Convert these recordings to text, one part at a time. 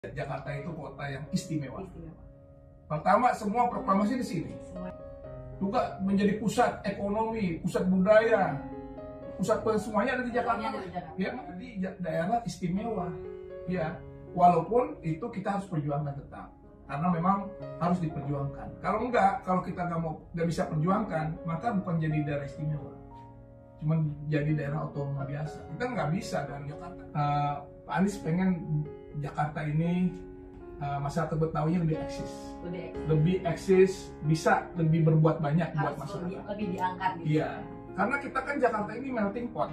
Jakarta itu kota yang istimewa. Pertama, semua proklamasi di sini. Juga menjadi pusat ekonomi, pusat budaya, pusat semuanya ada di Jakarta. Ya, di daerah istimewa. Ya, walaupun itu kita harus perjuangkan tetap, karena memang harus diperjuangkan. Kalau enggak, kalau kita nggak bisa perjuangkan, maka bukan jadi daerah istimewa, cuma jadi daerah otonom biasa. Kita nggak bisa kan Jakarta. Pak Anies pengen Jakarta ini masyarakat Betawi lebih eksis, bisa lebih berbuat banyak buat masyarakat. Lebih diangkat. Gitu. Iya, karena kita kan Jakarta ini melting pot.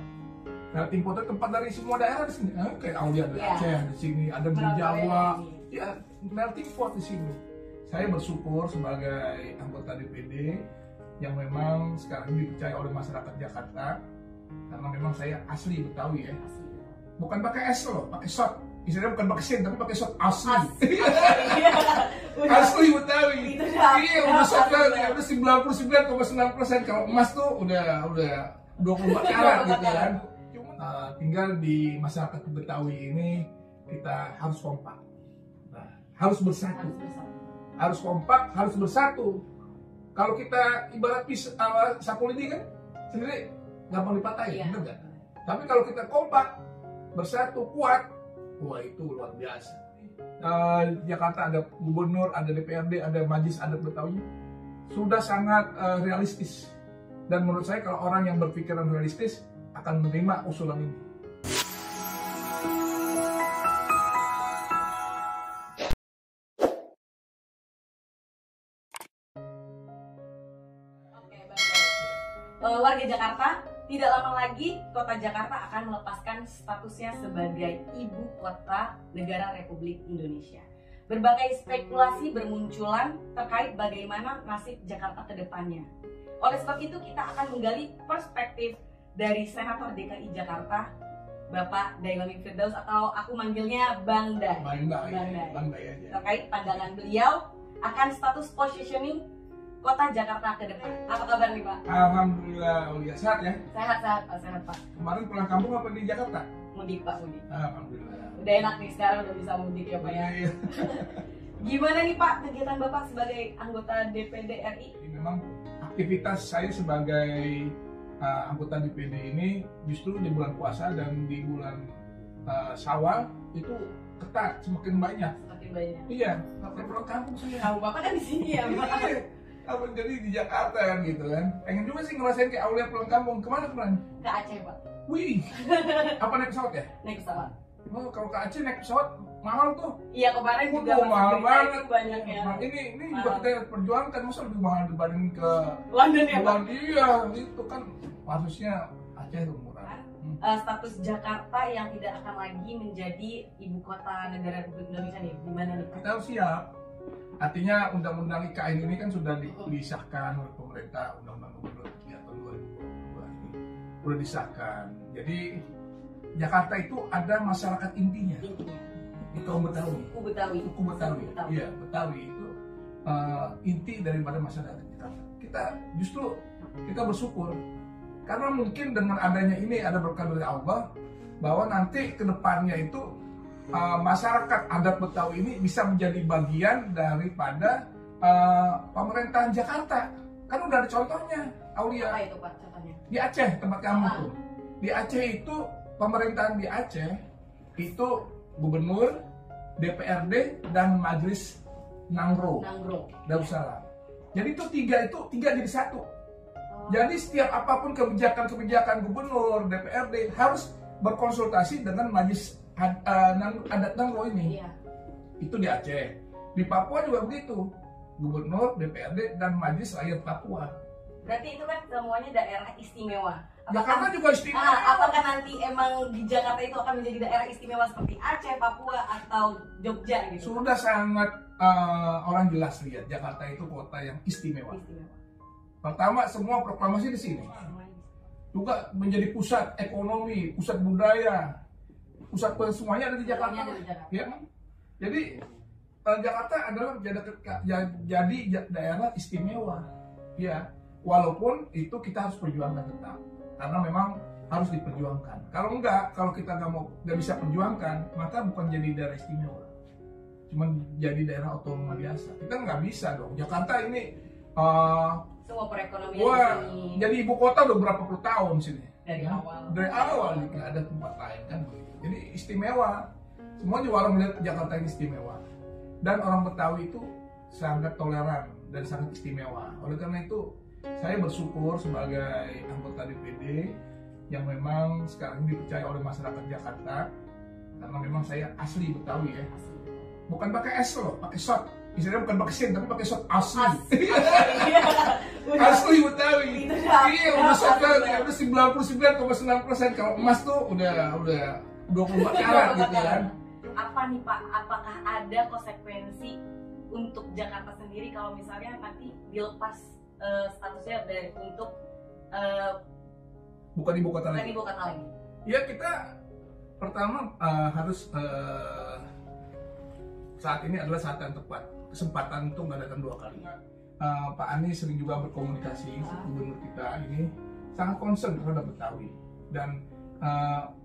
Melting pot itu tempat dari semua daerah di sini. Kayak Aulia ada Aceh di sini, ada di Jawa. Ya, melting pot di sini. Saya bersyukur sebagai anggota DPD yang memang sekarang ini dipercaya oleh masyarakat Jakarta, karena memang saya asli Betawi ya. Bukan pakai S loh, pakai shot. Istilahnya bukan pakai sen, tapi pakai shot asli. Asli Betawi. Iya, udah shot kan, udah 99,9%. Kalau emas tuh udah 24 karat gitu kan. Tinggal di masyarakat Betawi ini kita harus kompak. Nah, harus bersatu. Harus kompak, harus bersatu. Kalau kita ibarat sapu lidi kan, sendiri gampang dipatahin, bener gak? Tapi kalau kita kompak, bersatu, kuat, wah itu luar biasa. Jakarta ada gubernur, ada DPRD, ada Majelis Adat Betawi, sudah sangat realistis. Dan menurut saya kalau orang yang berpikiran realistis akan menerima usulan ini. Oke, baik. Warga Jakarta, tidak lama lagi kota Jakarta akan melepaskan statusnya sebagai ibu kota negara Republik Indonesia. Berbagai spekulasi bermunculan terkait bagaimana nasib Jakarta ke depannya. Oleh sebab itu kita akan menggali perspektif dari Senator DKI Jakarta, Bapak Dailami Firdaus, atau aku manggilnya Bang Day. Bang Day aja. Terkait pandangan beliau akan status positioning kota Jakarta ke depan. Apa kabar nih Pak? Alhamdulillah, sehat ya? Sehat Pak, sehat Pak. Kemarin pulang kampung apa di Jakarta? Mudik Pak, mudik. Alhamdulillah. Udah enak nih sekarang, udah bisa mudik ya Pak ya. Gimana nih Pak kegiatan Bapak sebagai anggota DPD RI? Jadi memang aktivitas saya sebagai anggota DPD ini justru di bulan puasa dan di bulan Syawal itu ketat, semakin banyak. Semakin banyak. Iya, sampai pulang kampung saya. Tahu Bapak kan di sini ya Pak. Apa jadi di Jakarta kan gitu kan. Pengen juga sih ngerasain kayak Aulia pulang kampung. Kemana kemarin? Ke Aceh Pak. Wih, apa naik pesawat ya? Naik pesawat. Oh, kalau ke Aceh naik pesawat mahal tuh. Iya kemarin juga mahal banget. Banyak ya. Nah, ini juga kita perjuangkan, masa lebih mahal dibanding ke London ya Pak. Iya, itu kan harusnya Aceh itu murah. Status Jakarta yang tidak akan lagi menjadi ibu kota negara Republik Indonesia nih, gimana nih Pak? Kita harus siap. Artinya undang-undang IKN ini kan sudah disahkan oleh pemerintah, undang-undang nomor 3 tahun 2022 ini sudah disahkan. Jadi Jakarta itu ada masyarakat intinya. Itu kaum Betawi. Suku Betawi. Iya, Betawi itu inti daripada masyarakat Jakarta. Kita bersyukur karena mungkin dengan adanya ini ada berkah dari Allah bahwa nanti kedepannya itu masyarakat adat Betawi ini bisa menjadi bagian daripada pemerintahan Jakarta. Kan udah ada contohnya, Aulia. Apa itu Pak contohnya? Di Aceh, tempat kamu tuh. Di Aceh itu, pemerintahan di Aceh itu gubernur, DPRD, dan Majelis Nangro. Darussalam. Jadi itu tiga jadi satu. Jadi setiap apapun kebijakan gubernur, DPRD harus berkonsultasi dengan Majelis adat Nangro ini. Iya. Itu di Aceh. Di Papua juga begitu. Gubernur, DPRD, dan Majelis Rakyat Papua. Berarti itu kan semuanya daerah istimewa. Jakarta juga istimewa. Apakah nanti emang di Jakarta itu akan menjadi daerah istimewa seperti Aceh, Papua, atau Jogja gitu? Sudah sangat orang jelas lihat Jakarta itu kota yang istimewa. Pertama, semua proklamasi di sini. Juga menjadi pusat ekonomi, pusat budaya, pusat semuanya ada di Jakarta. Ya, jadi Jakarta adalah jadi daerah istimewa. Ya, walaupun itu kita harus perjuangkan tetap, karena memang harus diperjuangkan. Kalau enggak, kalau kita nggak bisa perjuangkan, maka bukan jadi daerah istimewa, cuman jadi daerah otonom biasa. Kita nggak bisa dong. Jakarta ini semua perekonomian wah, di sini. jadi ibu kota udah berapa puluh tahun sini. Dari Ya, awal. Dari awal nggak ada tempat lain kan begitu. Jadi istimewa. Semua juga orang melihat Jakarta ini istimewa. Dan orang Betawi itu sangat toleran dan sangat istimewa. Oleh karena itu, saya bersyukur sebagai anggota DPD yang memang sekarang ini dipercaya oleh masyarakat Jakarta, karena memang saya asli Betawi ya. Bukan pakai S loh, pakai shot. Istilahnya bukan pakai sin, tapi pakai shot asli. Asli Betawi. Iya, udah shot kan, udah 99,9%. Kalau emas tuh udah 24 karat gitu kan. Apa nih Pak? Apakah ada konsekuensi untuk Jakarta sendiri kalau misalnya nanti dilepas statusnya untuk Bukan ibu kota lagi. ibu kota lagi? Ya kita pertama harus saat ini adalah saat yang tepat, kesempatan untuk mengadakan 2 kali. Pak Anies sering juga berkomunikasi, gubernur kita ini sangat concern terhadap Betawi, dan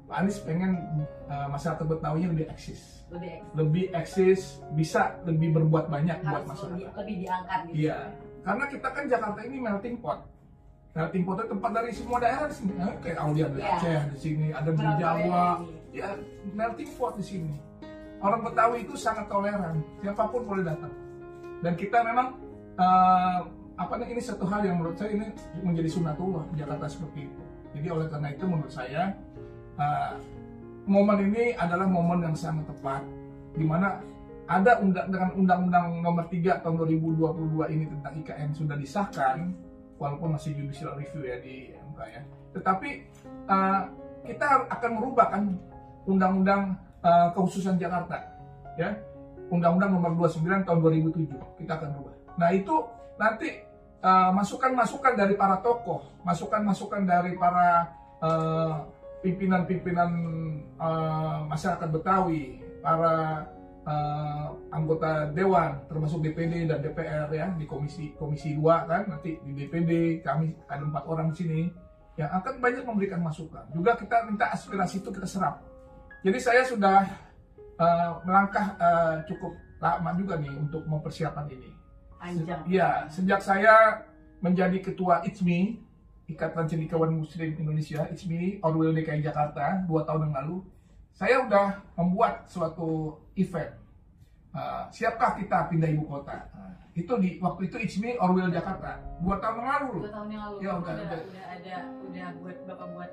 Pak Anies pengen masyarakat Betawinya lebih eksis, bisa lebih berbuat banyak buat masyarakat. Lebih diangkat gitu. Iya, karena kita kan Jakarta ini melting pot. Melting pot itu tempat dari semua daerah di sini. Kayak Aulia ada Aceh di sini, ada di Jawa. Ya, melting pot di sini. Orang Betawi itu sangat toleran, siapapun boleh datang. Dan kita memang ini satu hal yang menurut saya ini menjadi sunatullah Jakarta seperti itu. Jadi oleh karena itu menurut saya momen ini adalah momen yang sangat tepat, di mana ada dengan Undang-Undang Nomor 3 tahun 2022 ini tentang IKN sudah disahkan, walaupun masih judicial review ya di MK ya. Tetapi kita akan merubah kan Undang-Undang Kekhususan Jakarta, ya, Undang-Undang Nomor 29 tahun 2007 kita akan rubah. Nah itu nanti masukan-masukan dari para tokoh, masukan-masukan dari para pimpinan-pimpinan masyarakat Betawi, para anggota dewan termasuk DPD dan DPR ya, di komisi 2 kan, nanti di DPD kami ada 4 orang di sini yang akan banyak memberikan masukan. Juga kita minta aspirasi itu kita serap. Jadi saya sudah melangkah cukup lama juga nih untuk mempersiapkan ini. Panjang. Iya, sejak saya menjadi ketua ICMI, Ikatan Cendekiawan Muslim Indonesia, ICMI Orwil DKI Jakarta 2 tahun yang lalu, saya udah membuat suatu event. Siapkah kita pindah ibu kota? Itu di waktu itu ICMI Orwil Jakarta 2 tahun yang lalu. 2 tahun yang lalu. Ya, udah buat Bapak buat.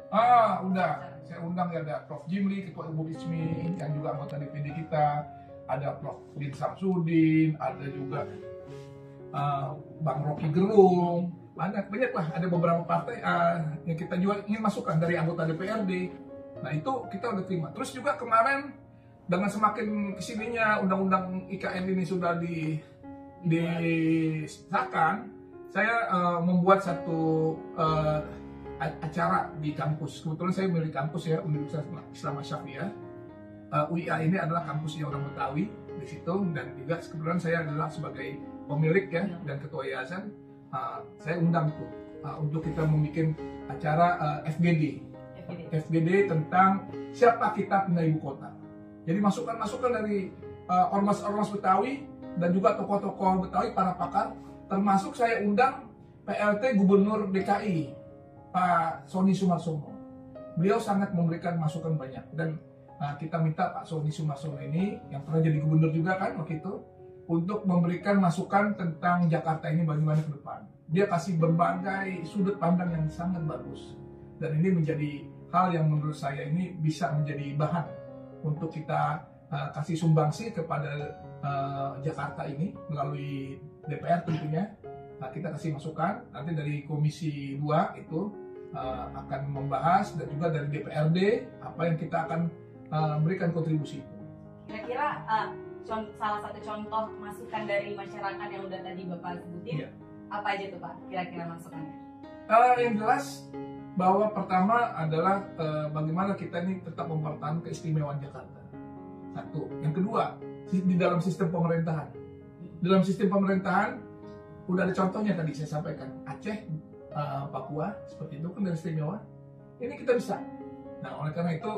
Udah. Saya undang ya, ada Prof. Jimli, ketua Ibu ICMI, yang juga anggota DPD kita, ada Prof. Din Samsudin, ada juga Bang Rocky Gerung, banyak lah, ada beberapa partai yang kita juga ingin masukkan dari anggota DPRD. Nah itu kita udah terima. Terus juga kemarin dengan semakin kesininya Undang-Undang IKN ini sudah disahkan, saya membuat satu acara di kampus. Kebetulan saya milik kampus ya, Universitas Islam Asyafi'iyah. UIA ini adalah kampusnya orang Betawi di situ, dan juga kebetulan saya adalah sebagai pemilik ya dan ketua yayasan. Saya undang tuh untuk kita membuat acara FGD tentang siapa kita pindah ibu kota. Jadi masukan-masukan dari ormas-ormas Betawi dan juga tokoh-tokoh Betawi, para pakar, termasuk saya undang PLT Gubernur DKI Pak Sony Sumarsono. Beliau sangat memberikan masukan banyak, dan kita minta Pak Sony Sumarsono ini yang pernah jadi gubernur juga kan waktu itu, untuk memberikan masukan tentang Jakarta ini bagaimana ke depan. Dia kasih berbagai sudut pandang yang sangat bagus, dan ini menjadi hal yang menurut saya ini bisa menjadi bahan untuk kita kasih sumbangsi kepada Jakarta ini melalui DPR tentunya. Kita kasih masukan, nanti dari Komisi 2 itu akan membahas, dan juga dari DPRD apa yang kita akan berikan kontribusi itu. Kira-kira salah satu contoh masukan dari masyarakat yang udah tadi Bapak sebutin, apa aja tuh Pak kira-kira masukannya? Yang jelas bahwa pertama adalah bagaimana kita ini tetap mempertahankan keistimewaan Jakarta. Satu. Yang kedua, di dalam sistem pemerintahan. Dalam sistem pemerintahan udah ada contohnya tadi saya sampaikan, Aceh, Papua seperti itu kan dari istimewa. Ini kita bisa. Nah oleh karena itu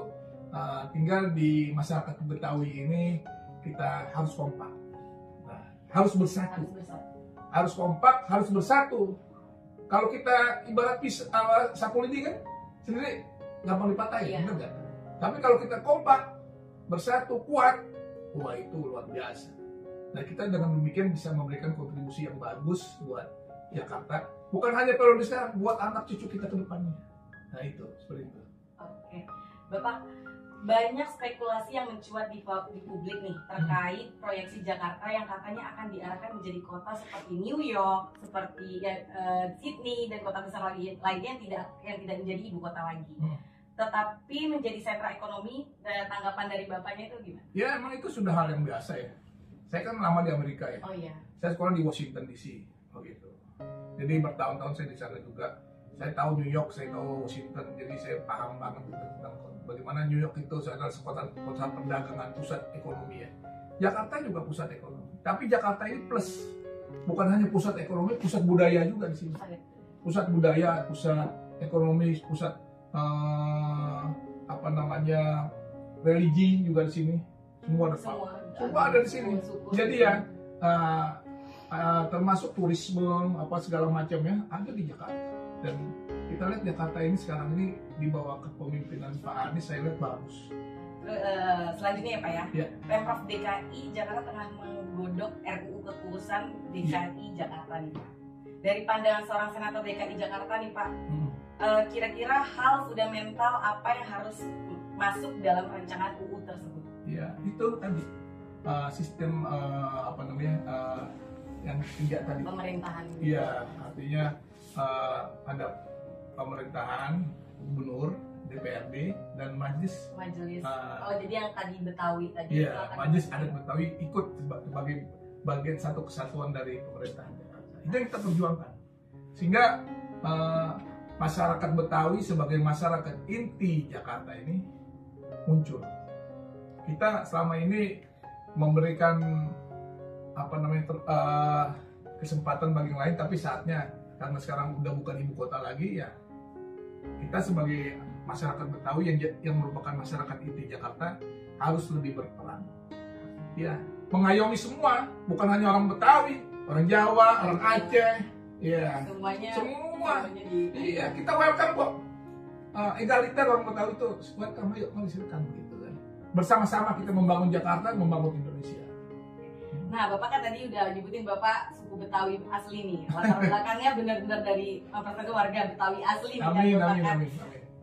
tinggal di masyarakat Betawi ini kita harus kompak. Nah, harus bersatu. Harus bersatu. Harus kompak, harus bersatu. Kalau kita ibarat sapu lidi kan sendiri gampang dipatahin, Iya. benar nggak? Tapi kalau kita kompak, bersatu, kuat, wah itu luar biasa. Nah, kita dengan demikian bisa memberikan kontribusi yang bagus buat Jakarta. Bukan hanya periode sekarang, buat anak cucu kita ke depannya. Nah itu, seperti itu. Oke, Bapak, banyak spekulasi yang mencuat di publik nih terkait proyeksi Jakarta yang katanya akan diarahkan menjadi kota seperti New York, seperti Sydney dan kota besar lainnya yang tidak menjadi ibu kota lagi. Tetapi menjadi sentra ekonomi. Tanggapan dari Bapaknya itu gimana? Ya emang itu sudah hal yang biasa ya. Saya kan lama di Amerika ya. Oh iya. Saya sekolah di Washington DC, begitu. Jadi bertahun-tahun saya di sana juga. Saya tahu New York, saya tahu Washington. Jadi saya paham banget tentang bagaimana New York itu adalah kota perdagangan, pusat ekonomi ya. Jakarta juga pusat ekonomi. Tapi Jakarta ini plus, bukan hanya pusat ekonomi, pusat budaya juga di sini. Pusat budaya, pusat ekonomi, pusat religi juga di sini. Semua ada di sini. Jadi ya termasuk turisme segala macam ya ada di Jakarta. Dan kita lihat Jakarta ini sekarang ini di bawah kepemimpinan Pak Anies saya lihat bagus. Selanjutnya ya Pak ya. Ya. Pemprov DKI Jakarta tengah menggodok RUU kekuasaan DKI Jakarta nih Pak. Dari pandangan seorang senator DKI Jakarta nih Pak, kira-kira hal fundamental apa yang harus masuk dalam rancangan UU tersebut? Ya itu tadi sistem yang ketiga tadi. Pemerintahan. Iya, artinya ada pemerintahan, gubernur, DPRD dan majelis. Jadi yang tadi Betawi tadi. Iya, majelis adat Betawi ikut sebagai bagian satu kesatuan dari pemerintahan Jakarta. Itu yang kita perjuangkan. Sehingga masyarakat Betawi sebagai masyarakat inti Jakarta ini muncul. Kita selama ini memberikan kesempatan bagi yang lain, tapi saatnya karena sekarang udah bukan ibu kota lagi ya, kita sebagai masyarakat Betawi yang merupakan masyarakat inti Jakarta harus lebih berperan. Ya, mengayomi semua, bukan hanya orang Betawi, orang Jawa, orang Aceh, ya, semua. Iya, kita welcome kok. Egaliter orang Betawi itu welcome, ayo mari silakan gitu kan. Bersama-sama kita membangun Jakarta, membangun Indonesia. Nah, Bapak kan tadi udah nyebutin Bapak suku Betawi asli nih. Latar belakangnya benar-benar dari warga Betawi asli. Amin.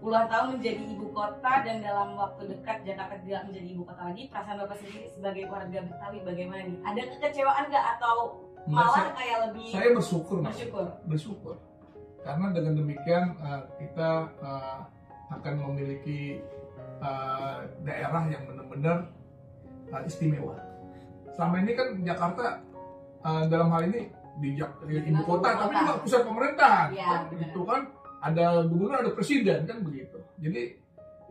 Puluhan tahun menjadi ibu kota dan dalam waktu dekat Jakarta tidak menjadi ibu kota lagi. Perasaan Bapak sendiri sebagai warga Betawi bagaimana nih? Ada kekecewaan nggak atau malah kayak lebih? Saya bersyukur. Karena dengan demikian kita akan memiliki daerah yang benar-benar istimewa. Selama ini kan Jakarta dalam hal ini di ibu kota, tapi juga pusat pemerintahan. Ya, itu kan ada gubernur, ada presiden kan begitu. Jadi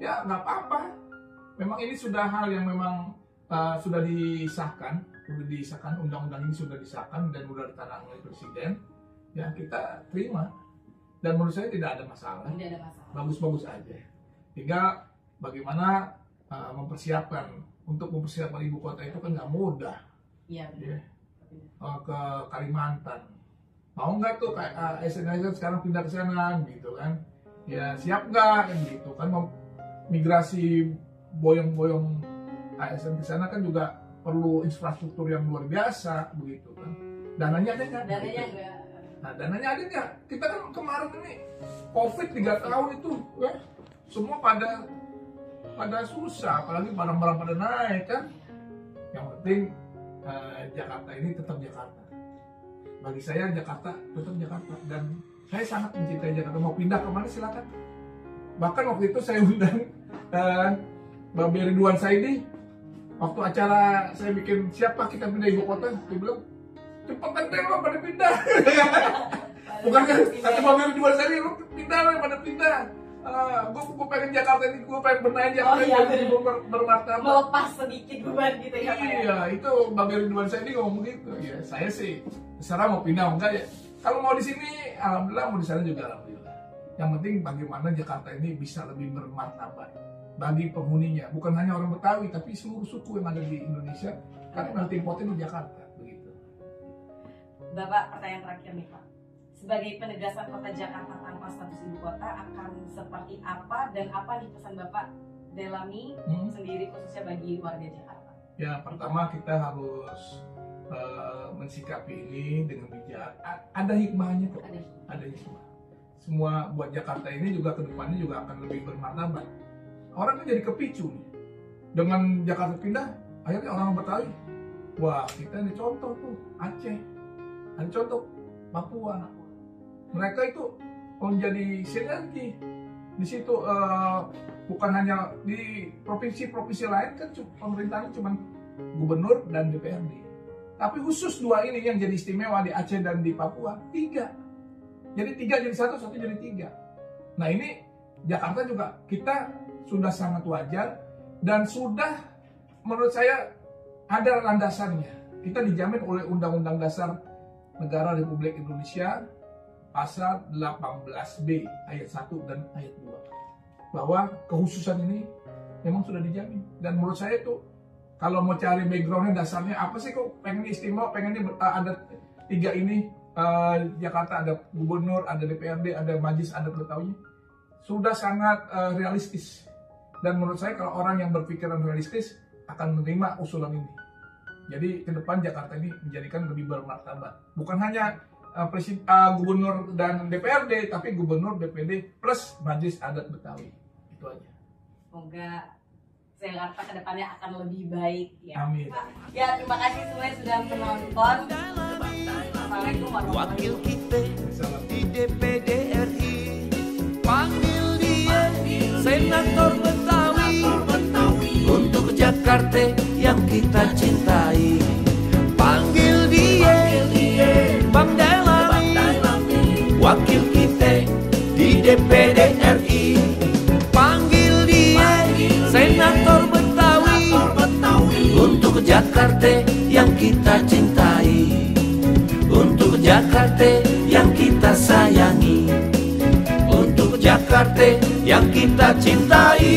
ya nggak apa-apa. Memang ini sudah hal yang memang sudah disahkan undang-undang ini sudah disahkan dan sudah ditandatangani oleh presiden. Ya kita terima. Dan menurut saya tidak ada masalah. Bagus-bagus aja. Tinggal bagaimana untuk mempersiapkan ibu kota itu kan nggak mudah. Iya. Ke Kalimantan. Mau nggak tuh kayak ASN sekarang pindah ke sana gitu kan? Ya siap nggak kan gitu kan? Mau migrasi boyong-boyong ASN ke sana kan juga perlu infrastruktur yang luar biasa begitu kan? Dananya ada nggak? Dananya nggak. Nah dananya ada nggak? Kita kan kemarin ini COVID 3 tahun itu ya semua pada susah, apalagi barang-barang pada naik kan. Yang penting Jakarta ini tetap Jakarta. Bagi saya Jakarta tetap Jakarta dan saya sangat mencintai Jakarta. Mau pindah kemana silakan. Bahkan waktu itu saya undang Mbak Ridwan Saidi waktu acara saya bikin siapa kita pindah ibu kota, dia bilang cepetan deh lo pada pindah. Bukan kan kata Mbak Ridwan Saidi lo pindah lo pada pindah. Gue pengen Jakarta ini, gue pengen benahin Jakarta ini jadi bermartabat. Melepas sedikit beban gitu ya. Iya, itu Bang Ridwan Saidi ngomong gitu. Ya, saya sih terserah mau pindah enggak ya. Kalau mau di sini, alhamdulillah, mau di sana juga alhamdulillah. Yang penting bagaimana Jakarta ini bisa lebih bermartabat bagi penghuninya. Bukan hanya orang Betawi, tapi seluruh suku yang ada di Indonesia Karena melting potnya di Jakarta begitu. Bapak, pertanyaan terakhir nih Pak. Sebagai penegasan kota Jakarta tanpa status ibu kota akan seperti apa dan apa nih pesan Bapak Delami sendiri khususnya bagi warga Jakarta? Ya, pertama kita harus mensikapi ini dengan bijak. Ada hikmahnya kok. Ada hikmah. Semua buat Jakarta ini juga kedepannya juga akan lebih bermartabat. Orang kan jadi kepicu nih. Dengan Jakarta pindah, akhirnya orang Betawi, wah kita ini contoh tuh Aceh, ada contoh Papua. Mereka itu menjadi sinergi. Di situ bukan hanya di provinsi-provinsi lain kan pemerintahnya cuma gubernur dan DPRD. Tapi khusus dua ini yang jadi istimewa di Aceh dan di Papua, 3. Jadi 3 jadi 1, 1 jadi 3. Nah ini Jakarta juga kita sudah sangat wajar dan sudah menurut saya ada landasannya. Kita dijamin oleh Undang-Undang Dasar Negara Republik Indonesia pasal 18B ayat 1 dan ayat 2. Bahwa kekhususan ini memang sudah dijamin. Dan menurut saya itu kalau mau cari backgroundnya, dasarnya apa sih kok pengen istimewa, pengennya ada 3 ini, Jakarta ada gubernur, ada DPRD, ada Majelis Adat Betawi, sudah sangat realistis. Dan menurut saya kalau orang yang berpikiran realistis akan menerima usulan ini. Jadi ke depan Jakarta ini menjadikan lebih bermartabat. Bukan hanya gubernur dan DPRD, tapi gubernur, DPD plus Majelis Adat Betawi. Itu aja. Semoga Jakarta ke depannya akan lebih baik ya. Amin. Ya, terima kasih semuanya sudah menonton. Assalamualaikum warahmatullahi Wakil kita di DPD RI, panggil dia Senator Betawi, untuk Jakarta yang kita cintai. Panggil dia Bang Delami, wakil kita di DPD RI. Panggil dia Senator Betawi, untuk Jakarta yang kita cintai. Untuk Jakarta yang kita sayangi, untuk Jakarta yang kita cintai.